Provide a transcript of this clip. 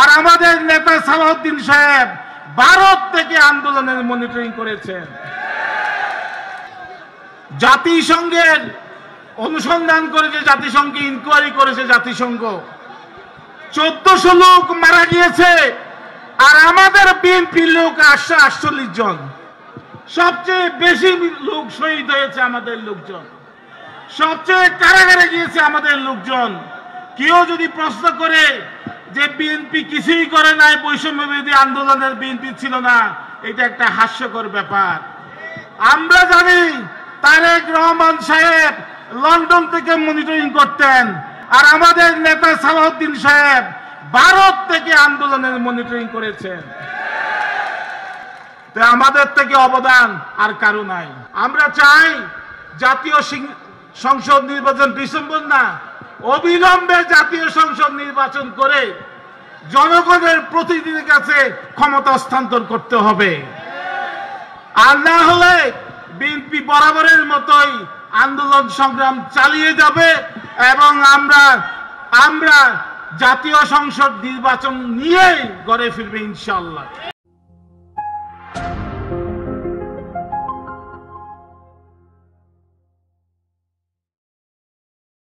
আর আমাদের নেতা সালাউদ্দিন সাহেব ভারত থেকে আন্দোলনের মনিটরিং করেছেন। জাতিসংঘের অনুসন্ধান করেছে, জাতিসংঘে ইনকোয়ারি করেছে জাতিসংঘ, 1400 লোক মারা গিয়েছে আর আমাদের বিএনপির লোক 48 জন। সবচেয়ে বেশি লোক শহীদ হয়েছে আমাদের লোকজন, সবচেয়ে কারাগারে গিয়েছে আমাদের লোকজন। কেউ যদি প্রশ্ন করে যে বিএনপি কিছুই করে নাই, বৈষম্য বিরোধী আন্দোলনের বিএনপি ছিল না, এটা একটা হাস্যকর ব্যাপার। আমরা জানি তারেক রহমান সাহেব লন্ডন থেকে মনিটরিং করতেন আর আমাদের নেতা সালাউদ্দিন সাহেব ভারত থেকে আন্দোলনের মনিটরিং করেছেন। তো আমাদের থেকে অবদান আর কারো নাই। আমরা চাই জাতীয় সংসদ নির্বাচন ডিসেম্বর না, অবিলম্বে জাতীয় সংসদ নির্বাচন করে জনগণের প্রতিনিধির কাছে ক্ষমতা হস্তান্তর করতে হবে। আর না হলে বিএনপি বরাবরের মতোই আন্দোলন সংগ্রাম চালিয়ে যাবে এবং আমরা জাতীয় সংসদ নির্বাচন নিয়েই ঘরে ফিরবে ইনশাআল্লাহ।